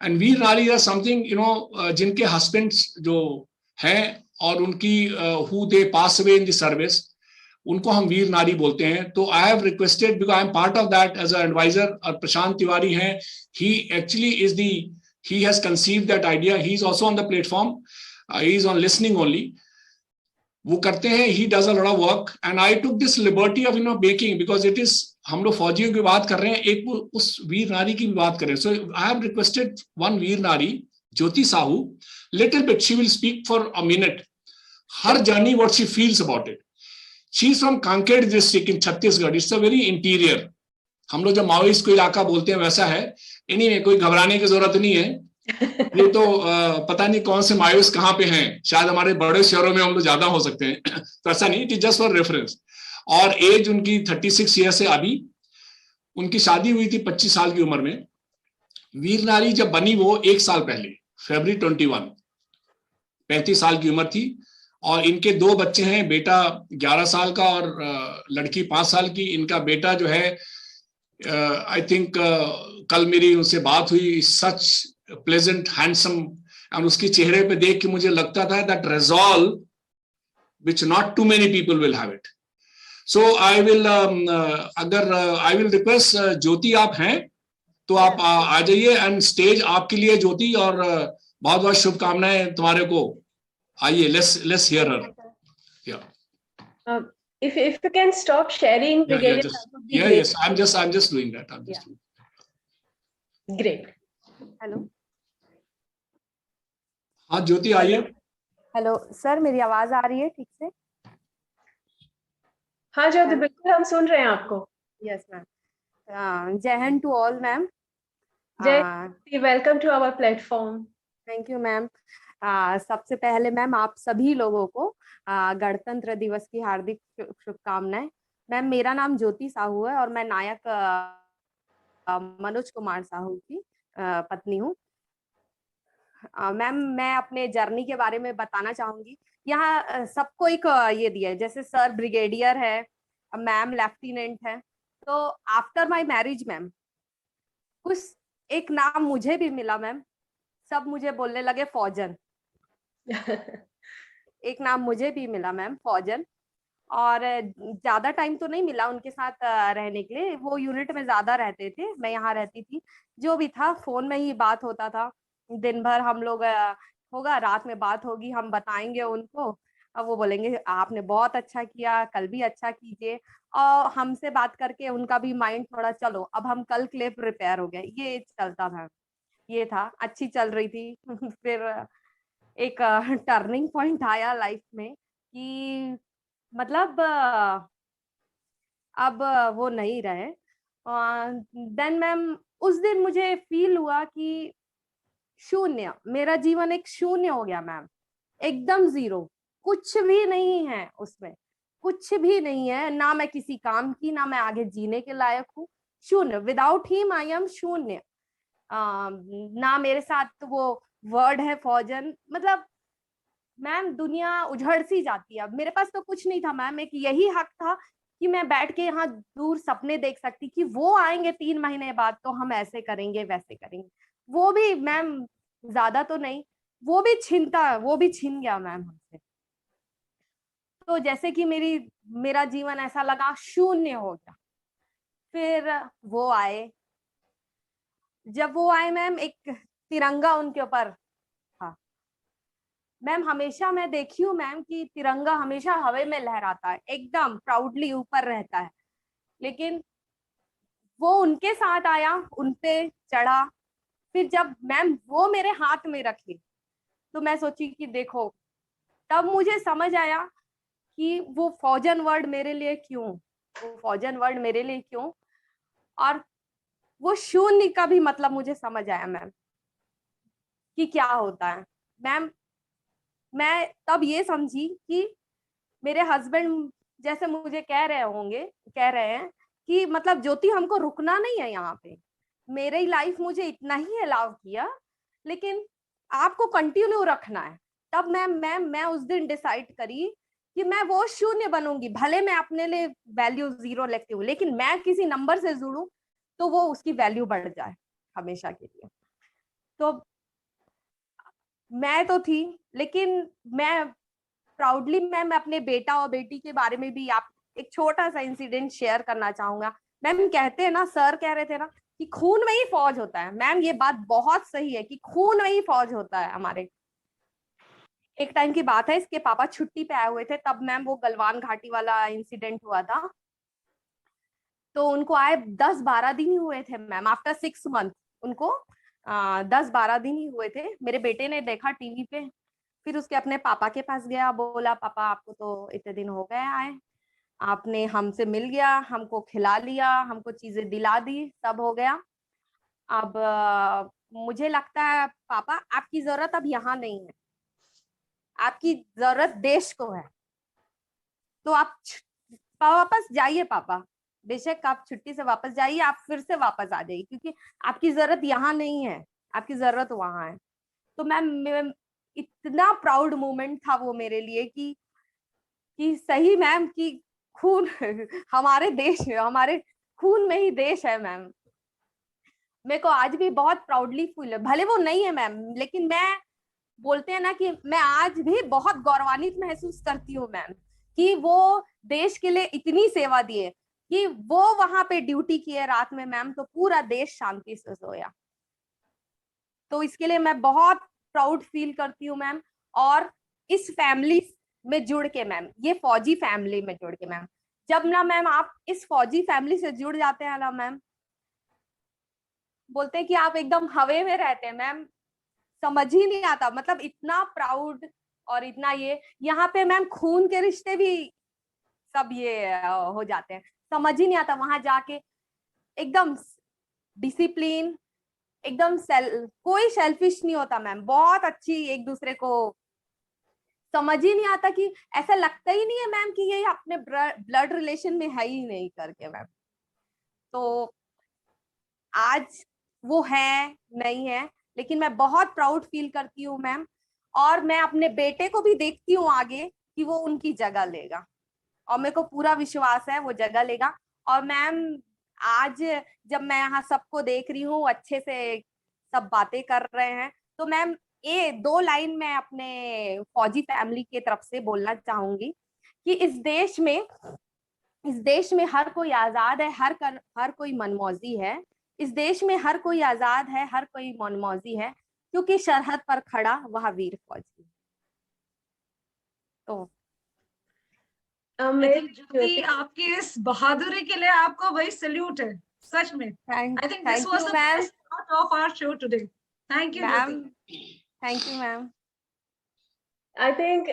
And वीर नारी are something जिनके husbands जो हैं और उनकी who they pass away in the service, उनको हम वीर नारी बोलते हैं. तो I have requested, because I am part of that as a advisor, और प्रशांत तिवारी हैं, he actually is the, he has conceived that idea. He is also on the platform. He is on listening only. वो करते हैं, he does a lot of work, and I took this liberty of making, because it is, हम लोग फौजियों की बात कर रहे हैं, एक उस वीर नारी की भी बात कर रहे हैं. So I have requested one वीर नारी, ज्योति Sahu, little bit she will speak for a minute, her journey, what she feels about it. She is from Kanked district in Chhattisgarh. It's a very interior. हम लोग जब Maoist को इलाका बोलते हैं वैसा है. एनीवे, कोई घबराने की जरूरत नहीं है. ये तो पता नहीं कौन से मायूस कहाँ पे हैं, शायद हमारे बड़े शहरों में हम लोग ज्यादा हो सकते हैं. तो ऐसा नहीं, it is just for reference. और एज उनकी 36 ईयर से, अभी उनकी शादी हुई थी 25 साल की उम्र में. वीर नारी जब बनी वो 1 साल पहले, February 21, 35 साल की उम्र थी. और इनके 2 बच्चे हैं, बेटा 11 साल का और लड़की 5 साल की. इनका बेटा जो है, आई थिंक कल मेरी उनसे बात हुई, सच प्लेजेंट, हैंडसम, और उसके चेहरे पे देख के मुझे लगता था that resolve which not too many people will have it. So I will, अगर आई विल रिक्वेस्ट, ज्योति आप हैं तो आप आ जाइए, एंड स्टेज आपके लिए ज्योति, और बहुत बहुत शुभकामनाएं तुम्हारे को. आइए, let's hear her. If you can stop sharing, yes, I'm just doing that. Great. Hello. हाँ ज्योति, आइए. हेलो सर, मेरी आवाज आ रही है ठीक से? हाँ ज्योति, बिल्कुल हम सुन रहे हैं आपको. Yes ma'am. Jai Hind to all ma'am. Jai, welcome to our platform. Thank you ma'am. सबसे पहले मैम आप सभी लोगों को गणतंत्र दिवस की हार्दिक शुभकामनाएं. मैम मेरा नाम ज्योति साहू है और मैं नायक मनोज कुमार साहू की पत्नी हूँ. मैम मैं अपने जर्नी के बारे में बताना चाहूंगी. यहाँ सबको एक ये दिया है, जैसे सर ब्रिगेडियर है, मैम लेफ्टिनेंट है. तो आफ्टर माय मैरिज मैम कुछ एक नाम मुझे भी मिला मैम. सब मुझे बोलने लगे फौजन. एक नाम मुझे भी मिला मैम, फौजन. और ज्यादा टाइम तो नहीं मिला उनके साथ रहने के लिए, वो यूनिट में ज्यादा रहते थे, मैं यहाँ रहती थी. जो भी था फोन में ही बात होता था, दिन भर हम लोग होगा, रात में बात होगी, हम बताएंगे उनको, अब वो बोलेंगे आपने बहुत अच्छा किया, कल भी अच्छा कीजिए. और हमसे बात करके उनका भी माइंड थोड़ा, चलो अब हम कल के लिए प्रिपेयर हो गए, ये चलता था. ये था, अच्छी चल रही थी. फिर एक टर्निंग पॉइंट आया लाइफ में कि मतलब अब वो नहीं रहे. देन मैम उस दिन मुझे फील हुआ कि शून्य, मेरा जीवन एक शून्य हो गया मैम, एकदम जीरो. कुछ भी नहीं है उसमें, कुछ भी नहीं है, ना मैं किसी काम की, ना मैं आगे जीने के लायक हूँ. शून्य, विदाउट हिम आई एम शून्य. ना मेरे साथ वो वर्ड है फौजन. मतलब मैम दुनिया उजड़ सी जाती है. अब मेरे पास तो कुछ नहीं था मैम, एक यही हक था कि मैं बैठ के यहाँ दूर सपने देख सकती कि वो आएंगे 3 महीने बाद तो हम ऐसे करेंगे वैसे करेंगे. वो भी मैम ज्यादा तो नहीं, वो भी छीन गया मैम हमसे. तो जैसे कि मेरा जीवन ऐसा लगा शून्य हो गया. फिर वो आए. जब वो आए मैम, एक तिरंगा उनके ऊपर था मैम. हमेशा मैं देखी हूँ मैम कि तिरंगा हमेशा हवा में लहराता है, एकदम प्राउडली ऊपर रहता है. लेकिन वो उनके साथ आया, उनपे चढ़ा. फिर जब मैम वो मेरे हाथ में रखे तो मैं सोची कि देखो, तब मुझे समझ आया कि वो फौजन वर्ड मेरे लिए क्यों, और वो शून्य का भी मतलब मुझे समझ आया मैम कि क्या होता है. मैम मैं तब ये समझी कि मेरे हस्बैंड जैसे मुझे कह रहे हैं कि मतलब ज्योति हमको रुकना नहीं है यहाँ पे, मेरी लाइफ मुझे इतना ही अलाउ किया, लेकिन आपको कंटिन्यू रखना है. तब मैं उस दिन डिसाइड करी कि मैं वो शून्य बनूंगी. भले मैं अपने लिए वैल्यू 0 लिखती हूँ, लेकिन मैं किसी नंबर से जुड़ूं तो वो उसकी वैल्यू बढ़ जाए हमेशा के लिए. तो मैं तो थी, लेकिन मैं प्राउडली मैम अपने बेटा और बेटी के बारे में भी आप एक छोटा सा इंसिडेंट शेयर करना चाहूंगा। मैम कहते हैं ना, सर कह रहे थे ना कि खून में ही फौज होता है। मैम ये बात बहुत सही है कि खून में ही फौज होता है हमारे। एक टाइम की बात है, इसके पापा छुट्टी पे आए हुए थे, तब मैम वो गलवान घाटी वाला इंसिडेंट हुआ था। तो उनको आए 10-12 दिन ही हुए थे मैम, आफ्टर 6 मंथ उनको 10-12 दिन ही हुए थे। मेरे बेटे ने देखा टीवी पे, फिर उसके अपने पापा के पास गया, बोला पापा आपको तो इतने दिन हो गए आए, आपने हमसे मिल गया, हमको खिला लिया, हमको चीजें दिला दी, सब हो गया। अब मुझे लगता है पापा आपकी जरूरत अब यहाँ नहीं है, आपकी जरूरत देश को है, तो आप वापस जाइए पापा, बेशक आप छुट्टी से वापस जाइए, आप फिर से वापस आ जाइए, क्योंकि आपकी जरूरत यहाँ नहीं है, आपकी जरूरत वहां है। तो मैम इतना प्राउड मोमेंट था वो मेरे लिए कि सही मैम कि खून हमारे देश, हमारे खून में ही देश है मैम। मेरे को आज भी बहुत प्राउडली फील है, भले वो नहीं है मैम, लेकिन मैं बोलते हैं ना कि मैं आज भी बहुत गौरवान्वित महसूस करती हूँ मैम कि वो देश के लिए इतनी सेवा दिए, कि वो वहां पे ड्यूटी किए रात में मैम, तो पूरा देश शांति से सोया। तो इसके लिए मैं बहुत प्राउड फील करती हूँ मैम। और इस फैमिली में जुड़ के मैम, ये फौजी फैमिली में जुड़ के मैम, जब ना मैम आप इस फौजी फैमिली से जुड़ जाते हैं ना मैम, बोलते हैं कि आप एकदम हवे में रहते हैं मैम, समझ ही नहीं आता, मतलब इतना प्राउड और इतना ये, यहाँ पे मैम खून के रिश्ते भी सब ये हो जाते हैं, समझ ही नहीं आता वहां जाके, एकदम डिसिप्लिन, एकदम कोई सेल्फिश नहीं होता मैम, बहुत अच्छी एक दूसरे को, समझ ही नहीं आता कि ऐसा लगता ही नहीं है मैम कि ये अपने ब्लड रिलेशन में है ही नहीं करके मैम। तो आज वो है नहीं है, लेकिन मैं बहुत प्राउड फील करती हूँ मैम, और मैं अपने बेटे को भी देखती हूँ आगे कि वो उनकी जगह लेगा, और मेरे को पूरा विश्वास है वो जगह लेगा। और मैम आज जब मैं यहाँ सबको देख रही हूँ, अच्छे से सब बातें कर रहे हैं, तो मैम ये 2 लाइन मैं अपने फौजी फैमिली की तरफ से बोलना चाहूंगी कि इस देश में हर कोई आजाद है, हर कोई मनमौजी है, इस देश में हर कोई आजाद है, हर कोई मनमौजी है, क्योंकि सरहद पर खड़ा वह वीर फौजी। तो ज्योति, आपकी इस बहादुरी के लिए आपको भाई सल्यूट है, सच में। I think this was the best part of our show today. Thank you ma'am. Thank you ma'am. I think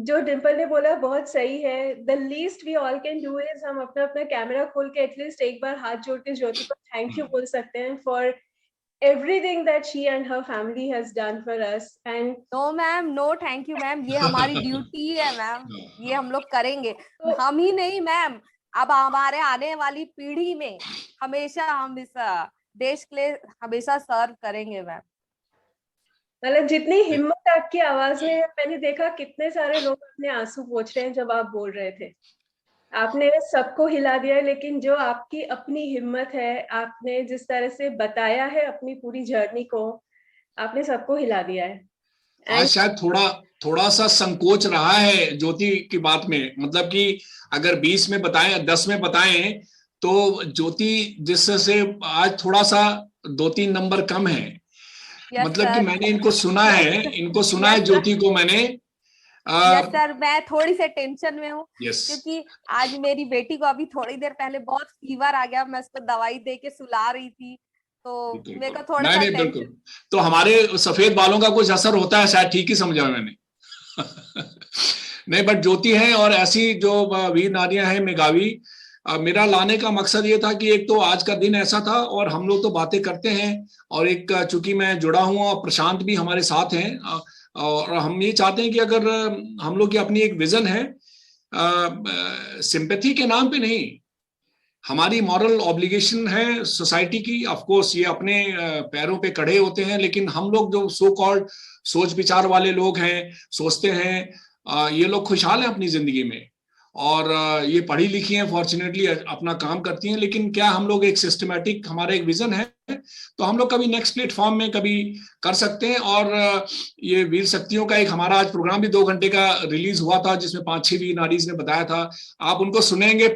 जो डिम्पल ने बोला बहुत सही है। The least we all can do is हम अपना अपना कैमरा खोल के एटलीस्ट एक बार हाथ जोड़ के ज्योति को थैंक यू बोल सकते हैं for everything that she and her family has done for us. And no ma'am, no thank you ma'am, ये हमारी ड्यूटी है मैम, ये हम लोग करेंगे। हम ही नहीं मैम, अब हमारे आने वाली पीढ़ी में हमेशा हम इस देश के लिए हमेशा सर्व करेंगे मैम। मतलब जितनी हिम्मत आपकी आवाज में है, मैंने देखा कितने सारे लोग अपने आंसू पोंछ रहे हैं जब आप बोल रहे थे। आपने सबको हिला दिया, लेकिन जो आपकी अपनी हिम्मत है, आपने जिस तरह से बताया है अपनी पूरी जर्नी को, आपने सबको हिला दिया है। आज शायद थोड़ा सा संकोच रहा है ज्योति की बात में, मतलब कि अगर 20 में बताएं, 10 में बताएं, तो ज्योति जिससे आज थोड़ा सा 2-3 नंबर कम है। मतलब कि मैंने इनको सुना है ज्योति को मैंने। यस सर, मैं थोड़ी सी टेंशन में हूँ क्योंकि आज मेरी बेटी को अभी थोड़ी देर पहले बहुत फीवर आ गया, मैं उसको दवाई दे के सुला रही थी, तो मेरे को थोड़ा सा बिल्कुल। तो हमारे सफेद बालों का कुछ असर होता है शायद, ठीक ही समझा मैंने। नहीं, बट ज्योति है और ऐसी जो वीर नारियां हैं मेघावी, मेरा लाने का मकसद ये था कि एक तो आज का दिन ऐसा था और हम लोग तो बातें करते हैं, और एक चूंकि मैं जुड़ा हुआ और प्रशांत भी हमारे साथ हैं, और हम ये चाहते हैं कि अगर हम लोग की अपनी एक विजन है, सिंपैथी के नाम पे नहीं, हमारी मॉरल ऑब्लिगेशन है सोसाइटी की। ऑफ कोर्स ये अपने पैरों पे खड़े होते हैं, लेकिन हम लोग जो सो कॉल्ड सोच विचार वाले लोग हैं, सोचते हैं ये लोग खुशहाल हैं अपनी जिंदगी में, और ये पढ़ी लिखी हैं, फॉर्चुनेटली अपना काम करती हैं, लेकिन क्या हम लोग एक सिस्टमैटिक, हमारा एक विजन है तो हम लोग कभी नेक्स्ट प्लेटफॉर्म में कभी कर सकते हैं। और ये वीर शक्तियों का एक हमारा आज प्रोग्राम भी 2 घंटे का रिलीज हुआ था, जिसमें 5-6 वीर नारीज ने बताया था। आप उनको सुनेंगे,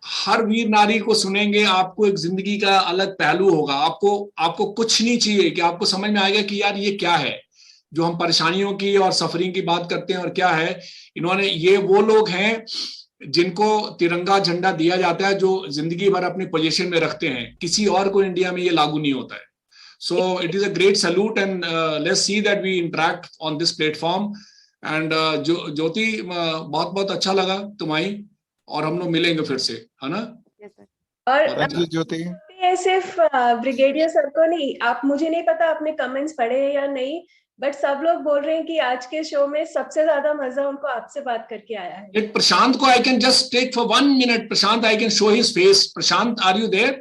हर वीर नारी को सुनेंगे, आपको एक जिंदगी का अलग पहलू होगा। आपको कुछ नहीं चाहिए कि आपको समझ में आएगा कि यार ये क्या है जो हम परेशानियों की और सफरिंग की बात करते हैं, और क्या है इन्होंने। ये वो लोग हैं जिनको तिरंगा झंडा दिया जाता है, जो जिंदगी भर अपनी पोजीशन में रखते हैं। किसी और को इंडिया में ये लागू नहीं होता है। So it is a great salute and let's see that we interact on this platform. And Jyoti, बहुत बहुत अच्छा लगा तुम्हारी, और हम लोग मिलेंगे फिर से, है ना? और ज्योति, ये सिर्फ ब्रिगेडियर सर को नहीं, आप, मुझे नहीं पता आपने कमेंट्स पढ़े हैं या नहीं, बट सब लोग बोल रहे हैं कि आज के शो में सबसे ज्यादा मजा उनको आपसे बात करके आया है। Let प्रशांत को, I can just take for 1 minute. Prashant, I can show his face. Prashant, are you there?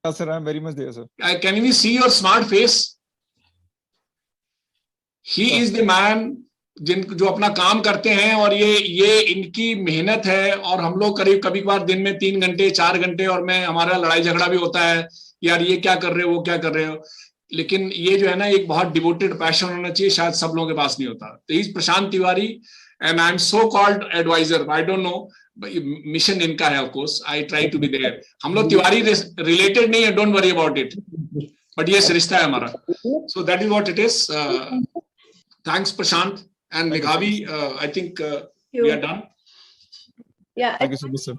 Yes, sir, I am very much there, sir. Can we see your smart face? He is the man जो अपना काम करते हैं, और ये इनकी मेहनत है। और हम लोग करीब कभी कभार दिन में 3 घंटे 4 घंटे, और हमारा लड़ाई झगड़ा भी होता है, यार ये क्या कर रहे हो, वो क्या कर रहे हो। लेकिन ये जो है ना, एक बहुत डिवोटेड पैशन होना चाहिए, शायद सब लोगों के पास नहीं होता। तो इस Prashant Tiwari, and I am so called advisor, I don't know, mission इनका है, of course I try to be there. हम लोग तिवारी रिलेटेड नहीं है, don't worry about it, but ये रिश्ता है हमारा। So that is what it is. Thanks Prashant and Meghavi. I think we are done. Thank you so much, sir.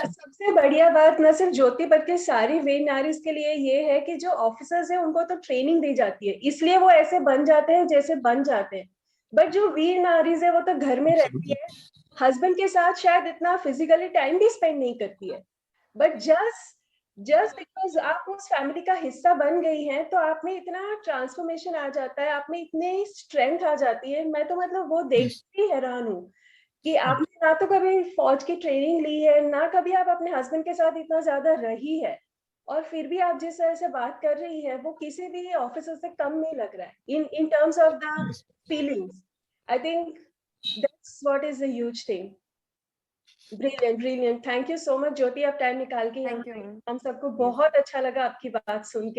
सबसे बढ़िया बात न सिर्फ ज्योति बल्कि सारी वीर नारीज के लिए ये है कि जो ऑफिसर्स हैं उनको तो ट्रेनिंग दी जाती है, इसलिए वो ऐसे बन जाते हैं जैसे बन जाते हैं। बट जो वीर नारीज है वो तो घर में रहती है, हस्बैंड के साथ शायद इतना फिजिकली टाइम भी स्पेंड नहीं करती है, बट जस्ट बिकॉज आप उस फैमिली का हिस्सा बन गई हैं, तो आप में इतना ट्रांसफॉर्मेशन आ जाता है, आप में इतनी स्ट्रेंथ आ जाती है। मैं तो मतलब वो देख के हैरान हूँ कि आपने ना तो कभी फौज की ट्रेनिंग ली है, ना कभी आप अपने हस्बैंड के साथ इतना ज्यादा रही है, और फिर भी आप जिस तरह से बात कर रही है वो किसी भी ऑफिसर से कम नहीं लग रहा है in terms of the feelings. I think that's what is a huge thing. Brilliant, thank you so much Jyoti, आप टाइम निकाल के हम सबको बहुत अच्छा लगा आपकी बात सुन के।